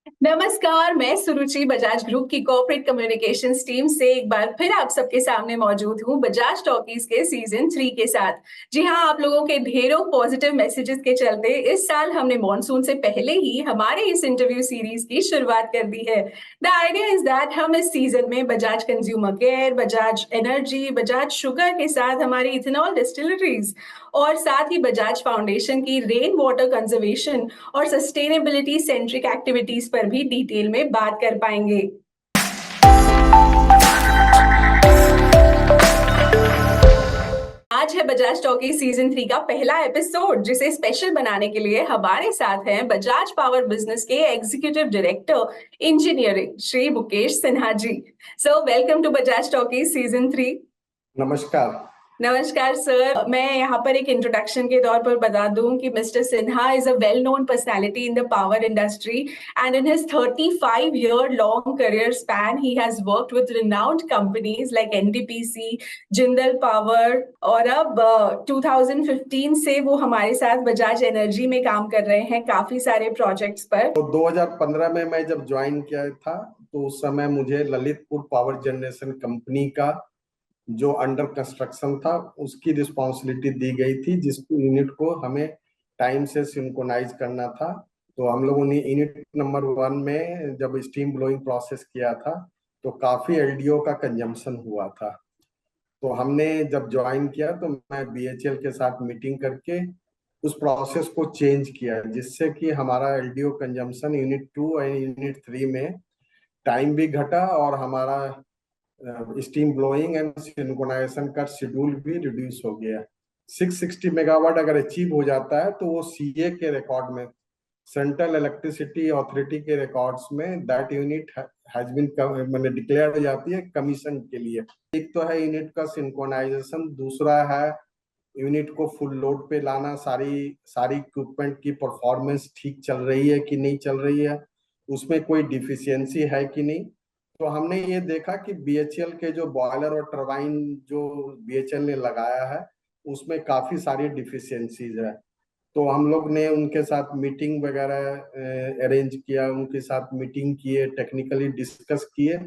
नमस्कार, मैं सुरुचि बजाज ग्रुप की कॉर्पोरेट कम्युनिकेशंस टीम से एक बार फिर आप सबके सामने मौजूद हूँ बजाज टॉकीज के सीजन 3 के साथ। जी हाँ, आप लोगों के ढेरों पॉजिटिव मैसेजेस के चलते इस साल हमने मॉनसून से पहले ही हमारे इस इंटरव्यू सीरीज की शुरुआत कर दी है। द आइडिया इज दैट हम इस सीजन में Bajaj consumer care, Bajaj energy, Bajaj sugar के साथ हमारी इथेनॉल डिस्टिलरीज और साथ ही बजाज फाउंडेशन की रेन वाटर कंजर्वेशन और सस्टेनेबिलिटी सेंट्रिक एक्टिविटीज पर भी डिटेल में बात कर पाएंगे। आज है बजाज टॉकी सीजन 3 का पहला एपिसोड, जिसे स्पेशल बनाने के लिए हमारे साथ हैं बजाज पावर बिजनेस के executive director engineering Shri Mukesh Sinha ji. So welcome to Bajaj talkie season 3। नमस्कार। नमस्कार सर, मैं यहाँ पर एक इंट्रोडक्शन के तौर पर बता दूं कि mister Sinha is a well known personality in the power industry and in his 35 year long career span he has worked with renowned companies like NTPC, Jindal power और अब 2015 से वो हमारे साथ बजाज एनर्जी में काम कर रहे हैं काफी सारे प्रोजेक्ट्स पर। तो 2015 में मैं जब ज्वाइन किया था तो उस समय मुझे ललितपुर पावर जनरेशन कंपनी का जो अंडर कंस्ट्रक्शन था उसकी रिस्पॉन्सिबिलिटी दी गई थी, जिसको यूनिट को हमें टाइम से सिंक्रोनाइज करना था। तो हम लोगों ने यूनिट नंबर 1 में जब स्टीम ब्लोइंग प्रोसेस किया था तो काफी एलडीओ का कंजम्पशन हुआ था। तो हमने जब ज्वाइन किया तो मैं बीएचईएल के साथ मीटिंग करके उस प्रोसेस को चेंज किया, जिससे कि हमारा एलडीओ कंजम्पशन यूनिट 2 और यूनिट 3 में टाइम भी घटा और हमारा स्टीम ब्लोइंग एंड सिंक्रोनाइजेशन का शेड्यूल भी रिड्यूस हो गया। 660 मेगावाट अगर अचीव हो जाता है तो वो सीए के रिकॉर्ड में, सेंट्रल इलेक्ट्रिसिटी अथॉरिटी के रिकॉर्ड्स में दैट यूनिट हैज बीन मैंने डिक्लेयर हो जाती है कमीशन के लिए। एक तो है यूनिट का सिंक्रोनाइजेशन, दूसरा है यूनिट को फुल लोड पे लाना, सारी इक्विपमेंट की परफॉर्मेंस ठीक चल रही है कि नहीं चल रही है, उसमें कोई डिफिशियंसी है कि नहीं। तो हमने ये देखा कि बीएचईएल के जो बॉयलर और टरबाइन जो बीएचईएल ने लगाया है उसमें काफी सारी डिफिशियंसीज है। तो हम लोग ने उनके साथ मीटिंग वगैरह अरेंज किया, उनके साथ मीटिंग किए, टेक्निकली डिस्कस किए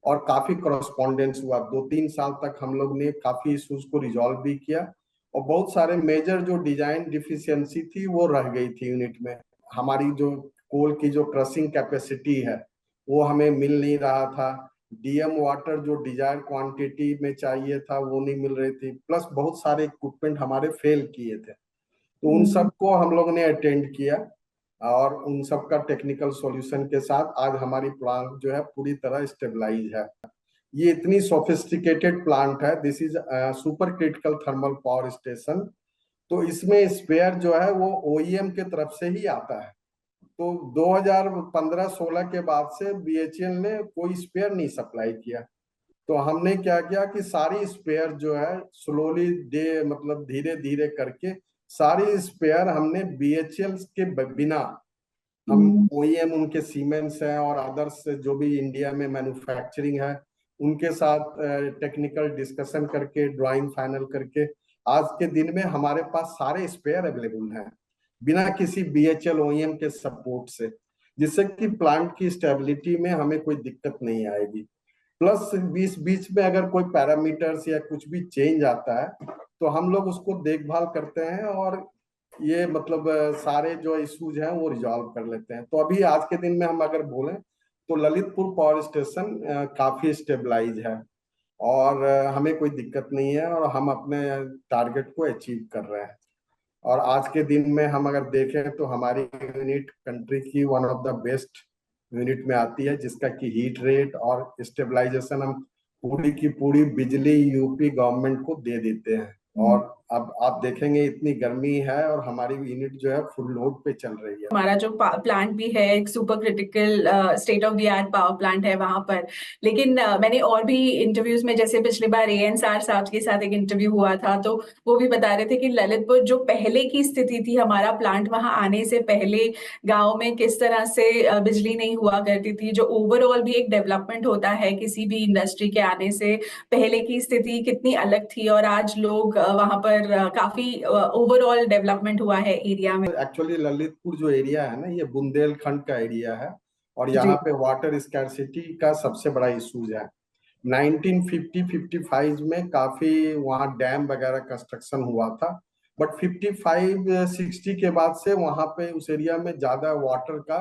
और काफी करस्पॉन्डेंस हुआ। 2-3 साल तक हम लोग ने काफी इश्यूज को रिजॉल्व भी किया और बहुत सारे मेजर जो डिजाइन डिफिशियंसी थी वो रह गई थी यूनिट में। हमारी जो कोल की जो क्रशिंग कैपेसिटी है वो हमें मिल नहीं रहा था, डीएम वाटर जो डिजायर क्वांटिटी में चाहिए था वो नहीं मिल रही थी, प्लस बहुत सारे इक्विपमेंट हमारे फेल किए थे। तो उन सबको हम लोग ने अटेंड किया और उन सब का टेक्निकल सॉल्यूशन के साथ आज हमारी प्लांट जो है पूरी तरह स्टेबलाइज है। ये इतनी सोफिस्टिकेटेड प्लांट है, this is super critical thermal power station. तो इसमें स्पेयर जो है वो ओईएम के तरफ से ही आता है। तो 2015-16 के बाद से बीएचईएल ने कोई स्पेयर नहीं सप्लाई किया। तो हमने क्या किया कि सारी स्पेयर जो है स्लोली मतलब धीरे धीरे करके सारी स्पेयर हमने बीएचईएल के बिना, हम ओईएम उनके सीमेंस हैं और अदर्स जो भी इंडिया में मैन्युफैक्चरिंग है उनके साथ टेक्निकल डिस्कशन करके ड्राइंग फाइनल करके आज के दिन में हमारे पास सारे स्पेयर अवेलेबल हैं बिना किसी बीएचईएल ओईएम के सपोर्ट से, जिससे कि प्लांट की स्टेबिलिटी में हमें कोई दिक्कत नहीं आएगी। प्लस बीच बीच में अगर कोई पैरामीटर्स या कुछ भी चेंज आता है तो हम लोग उसको देखभाल करते हैं और ये मतलब सारे जो इश्यूज हैं वो रिजॉल्व कर लेते हैं। तो अभी आज के दिन में हम अगर बोलें तो ललितपुर पावर स्टेशन काफी स्टेबलाइज है और हमें कोई दिक्कत नहीं है और हम अपने टारगेट को अचीव कर रहे हैं। और आज के दिन में हम अगर देखें तो हमारी यूनिट कंट्री की one of the best unit में आती है, जिसका कि हीट रेट और स्टेबलाइजेशन हम पूरी की पूरी बिजली यूपी गवर्नमेंट को दे देते हैं। और अब आप देखेंगे इतनी गर्मी है और हमारी यूनिट जो है फुल लोड पे चल रही है। हमारा जो प्लांट भी है एक super critical state of the art power plant है वहां पर। लेकिन मैंने और भी इंटरव्यूज में, जैसे पिछली बार एएनसार साहब के साथ एक इंटरव्यू हुआ था, तो वो भी बता रहे थे कि ललितपुर जो पहले की स्थिति थी, हमारा प्लांट वहां आने से पहले गांव में किस तरह से बिजली नहीं हुआ करती थी, जो ओवरऑल भी एक डेवलपमेंट होता है किसी भी इंडस्ट्री के आने से पहले की स्थिति कितनी अलग थी और आज लोग वहां पर काफी ओवरऑल डेवलपमेंट हुआ है एरिया में। एक्चुअली ललितपुर जो एरिया है ना, ये बुंदेलखंड का एरिया है और जी। यहाँ पे वाटर स्कैर्सिटी का सबसे बड़ा इशूज है। 1950-55 में काफी वहाँ डैम वगैरह कंस्ट्रक्शन हुआ था, बट 55-60 के बाद से वहाँ पे उस एरिया में ज्यादा वाटर का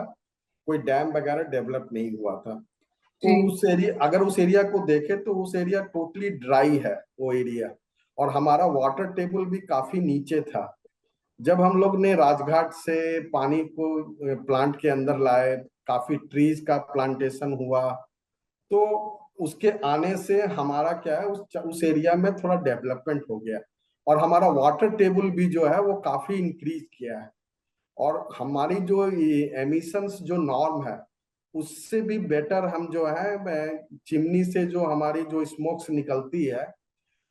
कोई डैम वगैरह डेवलप नहीं हुआ था। तो जी। उस एरिया, अगर उस एरिया को देखें तो उस एरिया टोटली ड्राई है वो एरिया, और हमारा वाटर टेबल भी काफी नीचे था। जब हम लोग ने राजघाट से पानी को प्लांट के अंदर लाए, काफी ट्रीज का प्लांटेशन हुआ, तो उसके आने से हमारा क्या है, उस एरिया में थोड़ा डेवलपमेंट हो गया, और हमारा वाटर टेबल भी जो है वो काफी इंक्रीज किया है। और हमारी जो एमिशंस जो नॉर्म है उससे भी बेटर हम जो है, चिमनी से जो हमारी जो स्मोक्स निकलती है,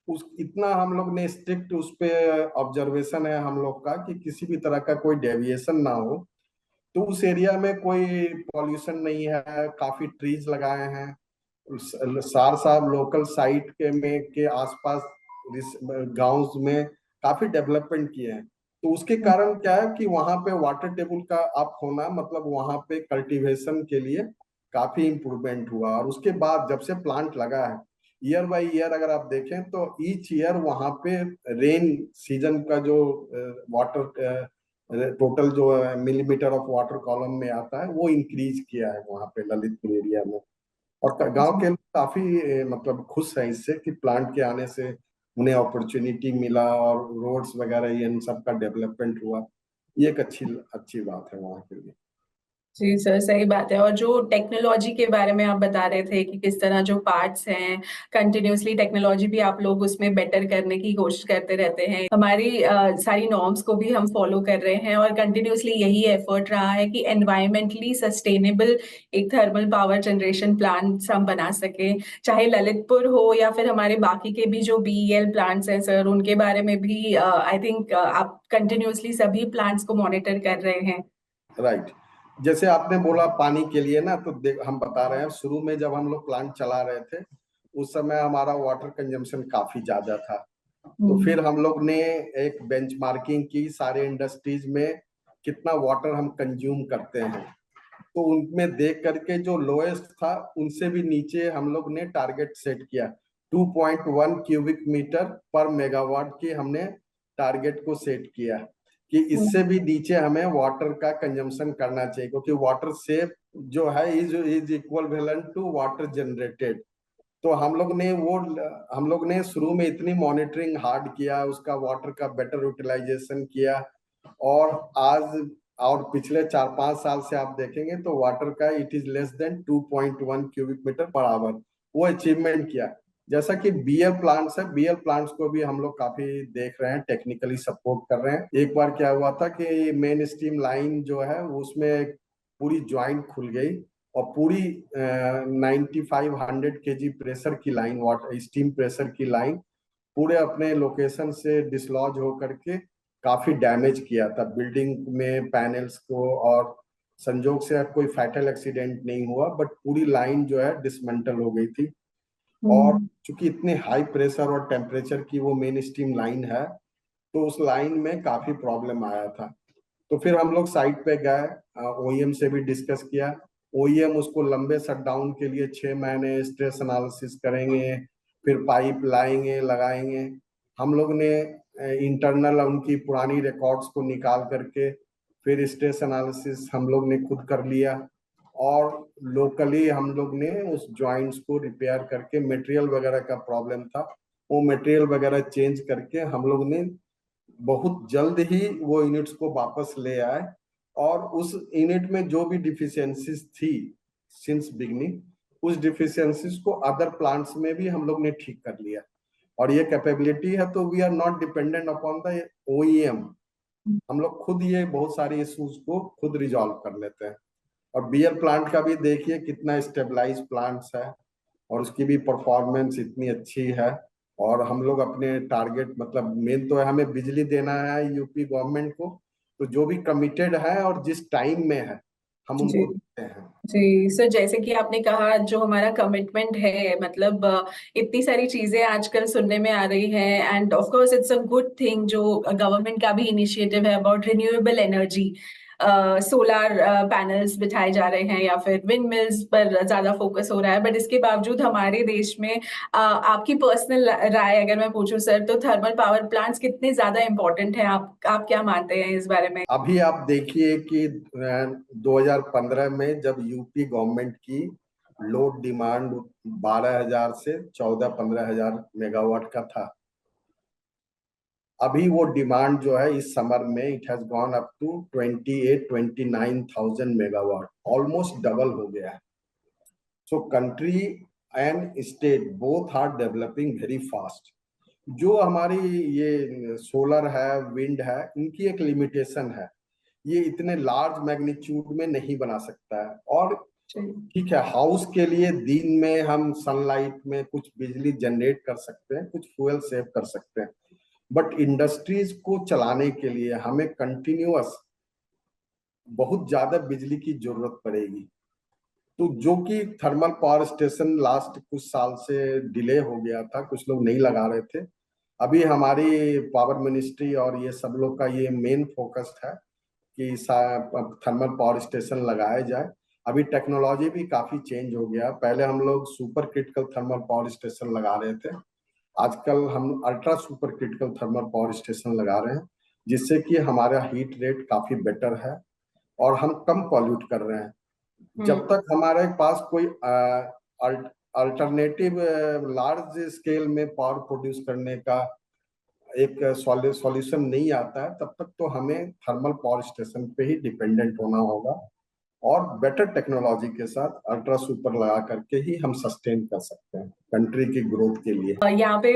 उस इतना हम लोग ने स्ट्रिक्ट उस पे ऑब्जर्वेशन है हम लोग का कि किसी भी तरह का कोई डेविएशन ना हो। तो उस एरिया में कोई पॉल्यूशन नहीं है, काफी ट्रीज लगाए हैं। सार साहब लोकल साइट के आसपास गांव में काफी डेवलपमेंट किए हैं। तो उसके कारण क्या है कि वहां पे वाटर टेबल का अप होना, मतलब वहां पे कल्टीवेशन के लिए काफी इम्प्रूवमेंट हुआ। और उसके बाद जब से प्लांट लगा है, ईयर बाय ईयर अगर आप देखें तो ईच ईयर वहां पे रेन सीजन का जो वाटर टोटल जो मिलीमीटर ऑफ वाटर कॉलम में आता है वो इंक्रीज किया है वहां पे ललितपुर एरिया में। और गांव के लोग काफी मतलब खुश हैं इससे कि प्लांट के आने से उन्हें अपॉर्चुनिटी मिला और रोड्स वगैरह इन सब का डेवलपमेंट हुआ। ये एक अच्छी अच्छी बात है वहाँ के लिए। जी सर, सही बात है। और जो टेक्नोलॉजी के बारे में आप बता रहे थे कि किस तरह जो पार्ट्स हैं, कंटिन्यूअसली टेक्नोलॉजी भी आप लोग उसमें बेटर करने की कोशिश करते रहते हैं। हमारी सारी नॉर्म्स को भी हम फॉलो कर रहे हैं, और कंटिन्यूअसली यही एफर्ट रहा है कि एनवायरमेंटली सस्टेनेबल एक थर्मल पावर जनरेशन प्लांट्स हम बना सके। चाहे ललितपुर हो या फिर हमारे बाकी के भी जो बीईएल प्लांट्स हैं सर, उनके बारे में भी आई थिंक आप कंटिन्यूअसली सभी प्लांट्स को मॉनिटर कर रहे हैं। राइट। जैसे आपने बोला पानी के लिए ना, तो हम बता रहे हैं, शुरू में जब हम लोग प्लांट चला रहे थे उस समय हमारा वाटर कंजम्पशन काफी ज्यादा था। तो फिर हम लोग ने एक बेंचमार्किंग की सारे इंडस्ट्रीज में कितना वाटर हम कंज्यूम करते हैं, तो उनमें देख करके जो लोएस्ट था उनसे भी नीचे हम लोग ने टारगेट सेट किया। 2.1 क्यूबिक मीटर पर मेगावाट की हमने टारगेट को सेट किया कि इससे भी नीचे हमें वाटर का कंजम्पशन करना चाहिए, क्योंकि वाटर सेव जो है is equal to water generated. तो हम लोग ने शुरू में इतनी मॉनिटरिंग हार्ड किया, उसका वाटर का बेटर यूटिलाइजेशन किया, और आज और पिछले 4-5 साल से आप देखेंगे तो वाटर का it is less than 2.1 cubic metre per hour, वो अचीवमेंट किया। जैसा कि बीएल प्लांट्स है, बीएल प्लांट्स को भी हम लोग काफी देख रहे हैं, टेक्निकली सपोर्ट कर रहे हैं। एक बार क्या हुआ था कि मेन स्ट्रीम लाइन जो है उसमें पूरी ज्वाइंट खुल गई, और पूरी 9500 kg प्रेशर की लाइन, वाटर स्टीम प्रेशर की लाइन पूरे अपने लोकेशन से डिसलॉज हो करके काफी डैमेज किया था बिल्डिंग में पैनल्स को। और संजोग से कोई फैटल एक्सीडेंट नहीं हुआ, बट पूरी लाइन जो है डिसमेंटल हो गई थी। और चूंकि इतने हाई प्रेशर और टेम्परेचर की वो मेन स्ट्रीम लाइन है, तो उस लाइन में काफी प्रॉब्लम आया था। तो फिर हम लोग साइट पे गए, ओईएम से भी डिस्कस किया। ओईएम उसको लंबे शटडाउन के लिए 6 महीने स्ट्रेस एनालिसिस करेंगे, फिर पाइप लाएंगे लगाएंगे। हम लोग ने इंटरनल उनकी पुरानी रिकॉर्ड्स को निकाल करके फिर स्ट्रेस एनालिसिस हम लोग ने खुद कर लिया, और लोकली हम लोग ने उस जॉइंट्स को रिपेयर करके, मटेरियल वगैरह का प्रॉब्लम था वो मटेरियल वगैरह चेंज करके हम लोग ने बहुत जल्द ही वो यूनिट्स को वापस ले आए। और उस यूनिट में जो भी डिफिशियंसीज थी सिंस बिगनिंग, उस डिफिशियंसीज को अदर प्लांट्स में भी हम लोग ने ठीक कर लिया। और ये कैपेबिलिटी है, तो we are not dependent upon the OEM. हम लोग खुद ये बहुत सारे इश्यूज को खुद रिजॉल्व कर लेते हैं। और बीएल प्लांट का भी देखिए कितना स्टेबलाइज प्लांट्स है, और उसकी भी परफॉर्मेंस इतनी अच्छी है। और हम लोग अपने टारगेट, मतलब मेन तो है हमें बिजली देना है यूपी गवर्नमेंट को, तो जो भी कमिटेड है और जिस टाइम में है हम जी। उनको देते हैं। जी सर, जैसे कि आपने कहा जो हमारा कमिटमेंट है, मतलब इतनी सारी चीजें आजकल सुनने में आ रही हैं, end of course it's a good thing जो गवर्नमेंट का भी इनिशिएटिव है about renewable energy. Solar panels बिठाए जा रहे हैं या फिर विंड मिल्स पर ज्यादा फोकस हो रहा है, बट इसके बावजूद हमारे देश में आपकी पर्सनल राय अगर मैं पूछूं सर, तो थर्मल पावर प्लांट्स कितने ज्यादा इंपॉर्टेंट है? आप क्या मानते हैं इस बारे में? अभी आप देखिए कि 2015 में जब यूपी गवर्नमेंट की लोड डिमांड 12,000 से 14-15,000 मेगावाट का था, अभी वो डिमांड जो है इस समर में it has gone up to 28-29,000 megawatt, almost double हो गया है। So country and state both are developing very fast. जो हमारी ये सोलर है, विंड है, इनकी एक लिमिटेशन है, ये इतने लार्ज मैग्नीट्यूड में नहीं बना सकता है। और ठीक है, हाउस के लिए दिन में हम सनलाइट में कुछ बिजली जनरेट कर सकते हैं, कुछ फ्यूल सेव कर सकते हैं, बट इंडस्ट्रीज को चलाने के लिए हमें कंटिन्यूअस बहुत ज्यादा बिजली की जरूरत पड़ेगी। तो जो कि थर्मल पावर स्टेशन लास्ट कुछ साल से डिले हो गया था, कुछ लोग नहीं लगा रहे थे। अभी हमारी पावर मिनिस्ट्री और ये सब लोग का ये मेन फोकस है कि थर्मल पावर स्टेशन लगाया जाए। अभी टेक्नोलॉजी भी काफी चेंज हो गया। पहले हम लोग super critical thermal power station लगा रहे थे, आजकल हम ultra super critical thermal power station लगा रहे हैं, जिससे कि हमारा हीट रेट काफी बेटर है और हम कम पॉल्यूट कर रहे हैं। जब तक हमारे पास कोई अल्टरनेटिव लार्ज स्केल में पावर प्रोड्यूस करने का एक सॉल्यूशन नहीं आता है, तब तक तो हमें थर्मल पावर स्टेशन पे ही डिपेंडेंट होना होगा और बेटर टेक्नोलॉजी के साथ अल्ट्रा सुपर लगा करके ही हम सस्टेन कर सकते हैं कंट्री की ग्रोथ के लिए। यहाँ पे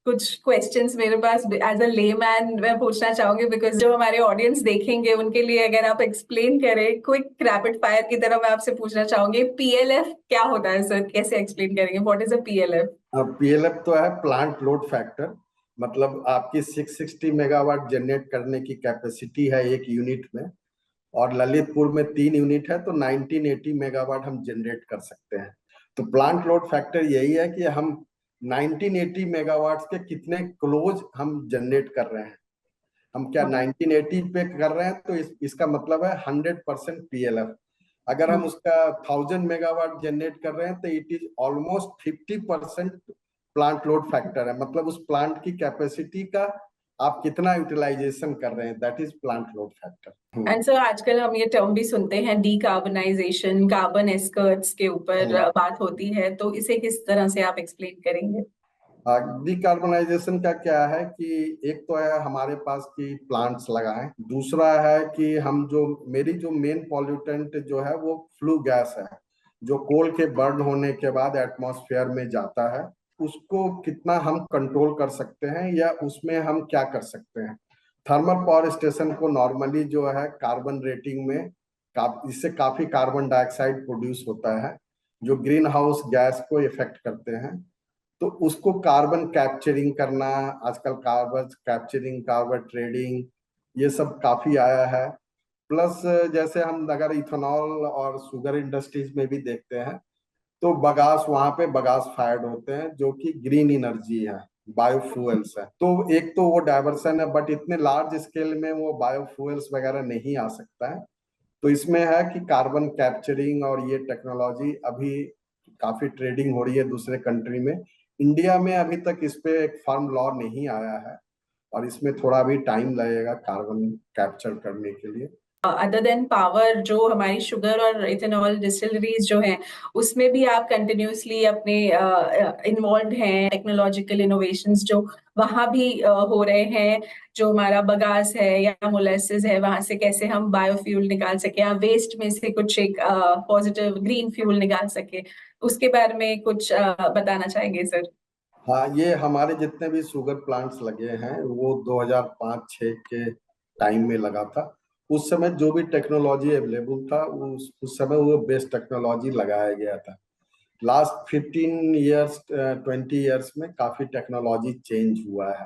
कुछ क्वेश्चंस मेरे पास एज अ लेमैन मैं पूछना चाहूंगी, बिकॉज जो हमारे ऑडियंस देखेंगे उनके लिए अगर आप एक्सप्लेन करें क्विक रैपिड फायर की तरह, मैं आपसे पूछना चाहूंगी पीएलएफ क्या होता है सर, कैसे एक्सप्लेन करेंगे? What is a PLF? PLF तो है प्लांट लोड फैक्टर, मतलब आपकी 660 मेगावाट जनरेट करने की कैपेसिटी है एक यूनिट में, और ललितपुर में 3 यूनिट है तो 1980 मेगावाट हम जनरेट कर सकते हैं। तो प्लांट लोड फैक्टर यही है कि हम 1980 मेगावाट के कितने क्लोज हम जनरेट कर रहे हैं। हम क्या 1980 पे कर रहे हैं तो इसका मतलब है 100% पीएलएफ। अगर हम उसका 1000 मेगावाट जनरेट कर रहे हैं तो it is almost 50% plant load factor है, मतलब उस प्लांट की कैपेसिटी का आप कितना यूटिलाइजेशन कर रहे हैं, that is plant load factor. And sir आजकल हम ये टर्म भी सुनते हैं डीकार्बनाइजेशन, कार्बन एस्कर्ट्स के ऊपर बात होती है, तो इसे किस तरह से आप एक्सप्लेन करेंगे? डिकार्बनाइजेशन का क्या है कि एक तो है हमारे पास की प्लांट्स लगाएं, दूसरा है कि हम जो मेरी जो मेन पॉल्यूटेंट जो है वो फ्लू गैस है, जो कोल के बर्न होने के बाद एटमॉस्फेयर में जाता है, उसको कितना हम कंट्रोल कर सकते हैं या उसमें हम क्या कर सकते हैं। थर्मल पावर स्टेशन को नॉर्मली जो है कार्बन रेटिंग में इससे काफी कार्बन डाइऑक्साइड प्रोड्यूस होता है जो ग्रीन हाउस गैस को इफेक्ट करते हैं। तो उसको कार्बन कैप्चरिंग करना, आजकल कार्बन कैप्चरिंग, कार्बन ट्रेडिंग, ये सब काफी आया है। प्लस जैसे हम अगर इथेनॉल और शुगर इंडस्ट्रीज में भी देखते हैं तो बगास, वहां पे बगास फायर्ड होते हैं जो कि ग्रीन एनर्जी है, बायोफ्यूल्स है। तो एक तो वो डाइवर्सन है, बट इतने लार्ज स्केल में वो बायोफ्यूल्स वगैरह नहीं आ सकता है। तो इसमें है कि कार्बन कैप्चरिंग और ये टेक्नोलॉजी अभी काफी ट्रेडिंग हो रही है दूसरे कंट्री में। इंडिया में अभी तक इस पे एक फर्म लॉ नहीं आया है और इसमें थोड़ा भी टाइम लगेगा कार्बन कैप्चर करने के लिए। अदर देन पावर, जो हमारी शुगर और इथेनॉल डिस्टिलरीज जो हैं, उसमें भी आप कंटिन्यूसली अपने इन्वॉल्व हैं, टेक्नोलॉजिकल इनोवेशंस जो वहां भी हो रहे हैं, जो हमारा बगास है या मोलेसिस है, वहां से कैसे हम बायोफ्यूल निकाल सके या वेस्ट में से कुछ एक पॉजिटिव ग्रीन फ्यूल निकाल सके, उसके बारे में कुछ बताना चाहेंगे सर? हाँ, ये हमारे जितने भी शुगर प्लांट्स लगे हैं वो 2005-6 के टाइम में लगा था। उस समय जो भी टेक्नोलॉजी अवेलेबल था उस समय वो बेस्ट टेक्नोलॉजी लगाया गया था। लास्ट 15 ईयर्स 20 ईयर्स में काफी टेक्नोलॉजी चेंज हुआ है।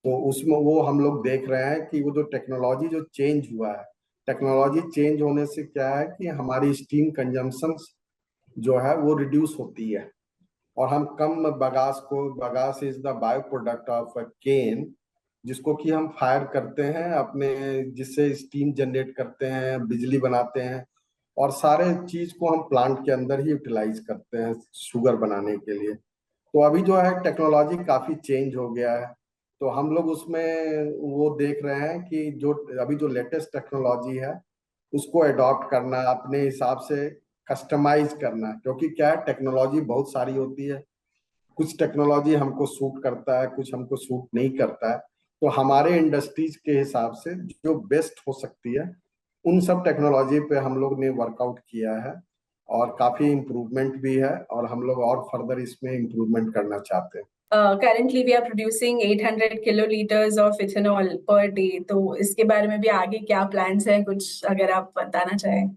तो उसमें वो हम लोग देख रहे हैं कि वो जो टेक्नोलॉजी जो चेंज हुआ है, टेक्नोलॉजी चेंज होने से क्या है कि हमारी स्टीम कंजम्पशन जो है वो रिड्यूस होती है और हम कम bagasse is the bio product of cane, जिसको कि हम फायर करते हैं अपने, जिससे स्टीम जनरेट करते हैं, बिजली बनाते हैं, और सारे चीज को हम प्लांट के अंदर ही यूटिलाइज करते हैं शुगर बनाने के लिए। तो अभी जो है टेक्नोलॉजी काफी चेंज हो गया है, तो हम लोग उसमें वो देख रहे हैं कि जो अभी जो लेटेस्ट टेक्नोलॉजी है उसको अडॉप्ट करना, अपने हिसाब से कस्टमाइज करना, क्योंकि क्या है टेक्नोलॉजी बहुत सारी होती है, कुछ टेक्नोलॉजी हमको सूट करता है, कुछ हमको सूट नहीं करता है। तो हमारे इंडस्ट्रीज के हिसाब से जो बेस्ट हो सकती है उन सब टेक्नोलॉजी पे हम लोग ने वर्कआउट किया है, और काफी इम्प्रूवमेंट भी है, और हम लोग और फर्दर इसमें इम्प्रूवमेंट करना चाहते हैं। Currently we are producing 800 kiloliters of ethanol per day, तो इसके बारे में भी आगे क्या प्लान्स हैं, कुछ अगर आप बताना चाहें।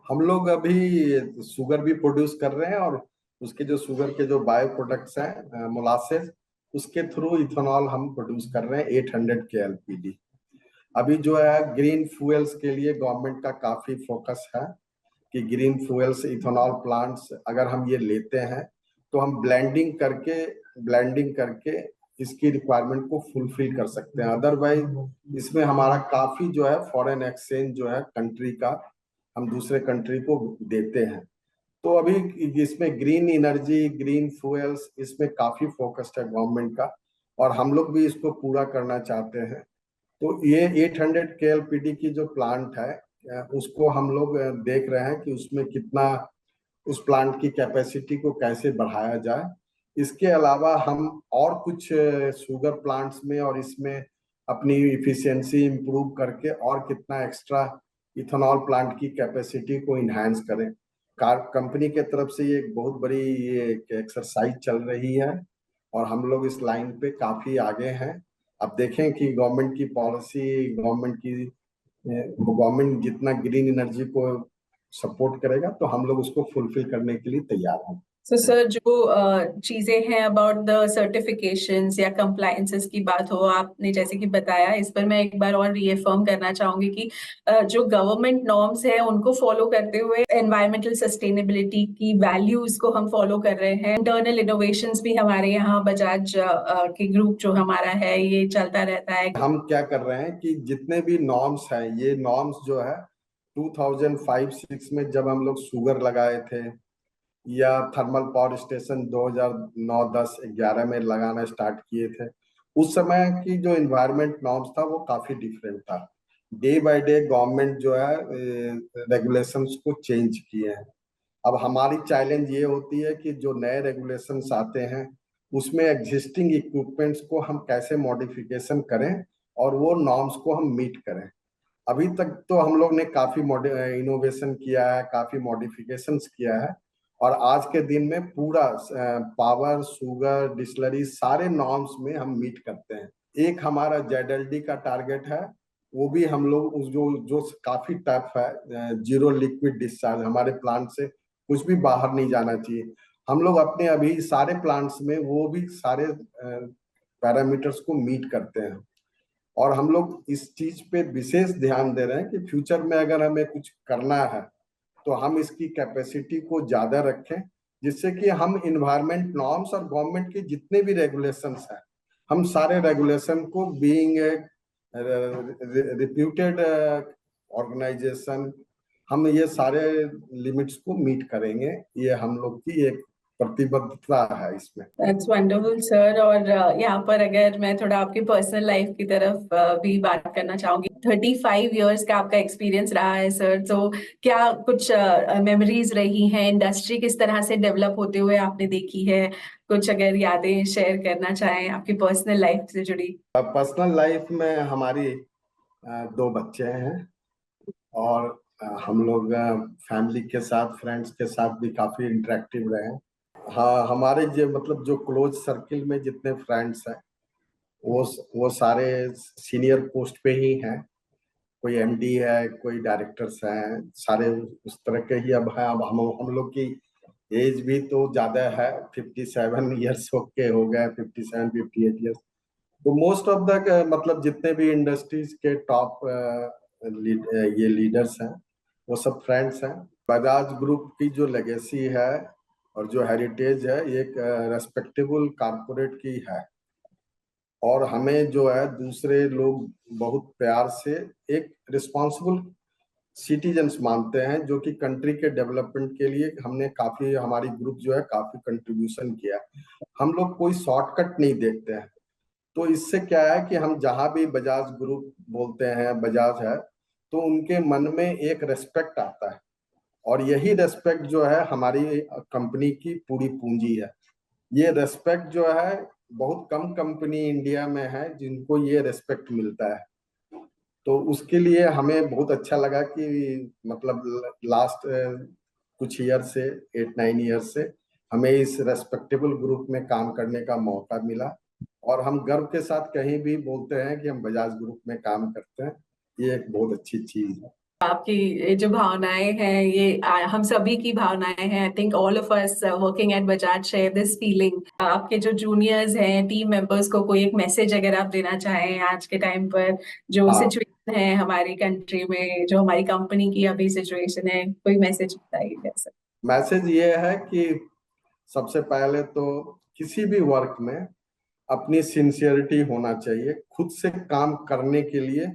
हम लोग अभी शुगर भी प्रोड्यूस कर रहे हैं, और उसके जो शुगर के जो बायो प्रोडक्ट्स हैं मोलासेस, उसके थ्रू इथेनॉल हम प्रोड्यूस कर रहे हैं 800 के एलपीडी। अभी जो है ग्रीन फ्यूल्स के लिए गवर्नमेंट का काफी फोकस है कि ग्रीन फ्यूल्स इथेनॉल प्लांट्स अगर हम ये लेते हैं तो हम ब्लेंडिंग करके इसकी रिक्वायरमेंट को फुलफिल कर सकते हैं। अदरवाइज इसमें हमारा काफी जो है फॉरेन एक्सचेंज जो है कंट्री का, हम दूसरे कंट्री को देते हैं। तो अभी इसमें ग्रीन एनर्जी, ग्रीन फ्यूल्स, इसमें काफी फोकस्ड है गवर्नमेंट का, और हम लोग भी इसको पूरा करना चाहते हैं। तो ये 800 केएलपीडी की जो प्लांट है उसको हम लोग देख रहे हैं कि उसमें कितना, उस प्लांट की कैपेसिटी को कैसे बढ़ाया जाए। इसके अलावा हम और कुछ शुगर प्लांट्स में और इसमें अपनी इफिशियंसी इंप्रूव करके और कितना एक्स्ट्रा इथेनॉल प्लांट की कैपेसिटी को इन्हांस करें। कार कंपनी के तरफ से ये एक बहुत बड़ी ये एक्सरसाइज चल रही है, और हम लोग इस लाइन पे काफी आगे हैं। अब देखें कि गवर्नमेंट की पॉलिसी, गवर्नमेंट जितना ग्रीन एनर्जी को सपोर्ट करेगा तो हम लोग उसको फुलफिल करने के लिए तैयार हैं। तो सर जो चीजें हैं अबाउट द सर्टिफिकेशंस या कंप्लायंसेस की बात हो, आपने जैसे कि बताया, इस पर मैं एक बार और रीअफर्म करना चाहूंगी कि जो गवर्नमेंट नॉर्म्स है उनको फॉलो करते हुए एनवायरमेंटल सस्टेनेबिलिटी की वैल्यूज को हम फॉलो कर रहे हैं। इंटरनल इनोवेशंस भी हमारे यहाँ बजाज के ग्रुप जो हमारा है ये चलता रहता है। हम क्या कर रहे हैं कि जितने भी नॉर्म्स हैं, ये नॉर्म्स जो है 2005-6 में जब हम लोग शुगर लगाए थे, या थर्मल पावर स्टेशन 2009-10-11 में लगाना स्टार्ट किए थे, उस समय की जो इन्वायरमेंट नॉर्म्स था वो काफी डिफरेंट था। डे बाय डे गवर्नमेंट जो है रेगुलेशंस को चेंज किए हैं। अब हमारी चैलेंज ये होती है कि जो नए रेगुलेशंस आते हैं उसमें एग्जिस्टिंग इक्विपमेंट्स को हम कैसे मॉडिफिकेशन करें और वो नॉर्म्स को हम मीट करें। अभी तक तो हम लोग ने काफी इनोवेशन किया है, काफी मॉडिफिकेशंस किया है, और आज के दिन में पूरा पावर, शुगर, डिस्लरी सारे नॉर्म्स में हम मीट करते हैं। एक हमारा जेडएलडी का टारगेट है, वो भी हम लोग जो जो काफी टफ है, जीरो लिक्विड डिस्चार्ज, हमारे प्लांट से कुछ भी बाहर नहीं जाना चाहिए। हम लोग अपने अभी सारे प्लांट्स में वो भी सारे पैरामीटर्स को मीट करते हैं, और हम लोग इस चीज पे विशेष ध्यान दे रहे हैं कि फ्यूचर में अगर हमें कुछ करना है तो हम इसकी कैपेसिटी को ज्यादा रखें, जिससे कि हम इन्वायरमेंट नॉर्म्स और गवर्नमेंट के जितने भी रेगुलेशंस हैं, हम सारे रेगुलेशन को बीइंग रिप्यूटेड ऑर्गेनाइजेशन, हम ये सारे लिमिट्स को मीट करेंगे। ये हम लोग की एक प्रतिबद्धता है इसमें। That's wonderful sir. और यहाँ पर अगर मैं थोड़ा आपकी पर्सनल लाइफ की तरफ भी बात करना चाहूंगी, 35 इयर्स का आपका एक्सपीरियंस रहा है सर, तो क्या कुछ मेमोरीज रही हैं, इंडस्ट्री किस तरह से डेवलप होते हुए आपने देखी है, कुछ अगर यादें शेयर करना चाहें आपकी पर्सनल लाइफ से जुड़ी। पर्सनल लाइफ में हमारी दो बच्चे हैं, और हम लोग फैमिली के साथ, फ्रेंड्स के साथ भी काफी इंटरेक्टिव रहे हैं। हाँ, हमारे जो मतलब जो क्लोज सर्किल में जितने फ्रेंड्स हैं वो सारे सीनियर पोस्ट पे ही हैं। कोई एमडी है, कोई डायरेक्टर्स हैं, सारे उस तरह के ही अब हैं। अब हम लोग की एज भी तो ज्यादा है, 57 ईयर्स हो गए, 57-58 ईयर्स। तो मोस्ट ऑफ द मतलब जितने भी इंडस्ट्रीज के टॉप ये लीडर्स हैं वो सब फ्रेंड्स हैं। बजाज ग्रुप की जो लेगेसी है और जो हेरिटेज है, ये एक रेस्पेक्टेबल कारपोरेट की है। और हमें जो है दूसरे लोग बहुत प्यार से एक रिस्पॉन्सिबल सिटीजन्स मानते हैं, जो कि कंट्री के डेवलपमेंट के लिए हमने काफी, हमारी ग्रुप जो है काफी कंट्रीब्यूशन किया है। हम लोग कोई शॉर्टकट नहीं देखते हैं। तो इससे क्या है कि हम जहां भी बजाज ग्रुप बोलते हैं, बजाज है, तो उनके मन में एक रेस्पेक्ट आता है। और यही रेस्पेक्ट जो है हमारी कंपनी की पूरी पूंजी है। ये रेस्पेक्ट जो है बहुत कम कंपनी इंडिया में है जिनको ये रेस्पेक्ट मिलता है। तो उसके लिए हमें बहुत अच्छा लगा कि मतलब लास्ट कुछ ईयर से, 8-9 ईयर से हमें इस रेस्पेक्टेबल ग्रुप में काम करने का मौका मिला। और हम गर्व के साथ कहीं भी बोलते हैं कि हम बजाज ग्रुप में काम करते हैं। ये एक बहुत अच्छी चीज है। आपकी ये जो भावनाएं हैं, ये हम सभी की भावनाएं हैं। I think all of us working at Bajaj share this feeling. आपके जो जूनियर्स हैं, टीम मेंबर्स को कोई एक मैसेज अगर आप देना चाहें आज के टाइम पर, जो हाँ, सिचुएशन है हमारी कंट्री में, जो हमारी कंपनी की अभी सिचुएशन है, कोई मैसेज बताइए कैसे। मैसेज ये है कि सबसे पहले तो किसी भी वर्क में अपनी सिंसियरिटी होना चाहिए। खुद से काम करने के लिए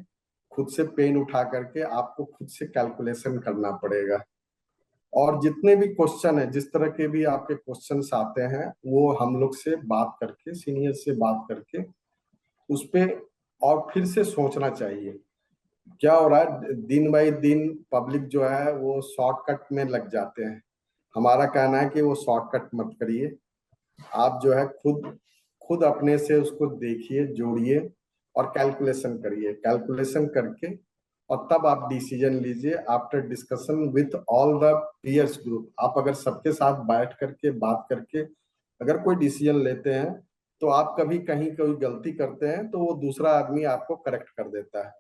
खुद से पेन उठा करके आपको खुद से कैलकुलेशन करना पड़ेगा। और जितने भी क्वेश्चन है, जिस तरह के भी आपके क्वेश्चंस आते हैं, वो हम लोग से बात करके, सीनियर से बात करके उस पे और फिर से सोचना चाहिए। क्या हो रहा है, दिन बाई दिन पब्लिक जो है वो शॉर्टकट में लग जाते हैं। हमारा कहना है कि वो शॉर्टकट मत करिए। आप जो है खुद खुद अपने से उसको देखिए, जोड़िए और कैलकुलेशन करिए। कैलकुलेशन करके और तब आप डिसीजन लीजिए after discussion with all the peers group. आप अगर सबके साथ बैठ करके बात करके अगर कोई डिसीजन लेते हैं, तो आप कभी कहीं कोई गलती करते हैं तो वो दूसरा आदमी आपको करेक्ट कर देता है।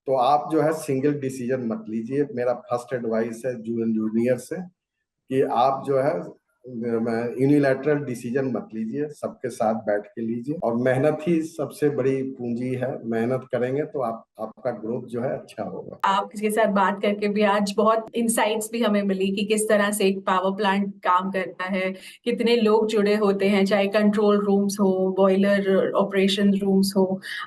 तो आप जो है सिंगल डिसीजन मत लीजिए। मेरा फर्स्ट एडवाइस है जूनियर से कि आप जो है यूनिलैटरल डिसीजन मत लीजिए, सबके साथ बैठ के लीजिए। और मेहनत ही सबसे बड़ी पूंजी है। मेहनत करेंगे तो आपका ग्रोथ जो है अच्छा होगा। आपके साथ बात करके भी आज बहुत इंसाइट्स भी हमें मिली कि किस तरह से एक पावर प्लांट काम करता है, कितने लोग जुड़े होते हैं, चाहे कंट्रोल रूम्स हो, बॉयलर ऑपरेशन रूम्स हो,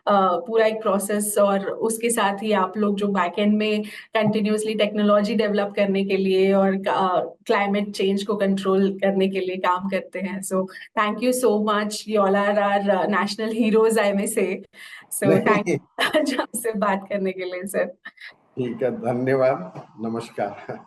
पूरा एक प्रोसेस। और उसके साथ ही आप लोग जो बैक एंड में कंटिन्यूसली टेक्नोलॉजी डेवलप करने के लिए और क्लाइमेट चेंज को कंट्रोल करने के लिए काम करते हैं। So thank you so much, you all are national heroes I may say. So thank नहीं, आज हमसे बात करने के लिए सर। ठीक है, धन्यवाद, नमस्कार।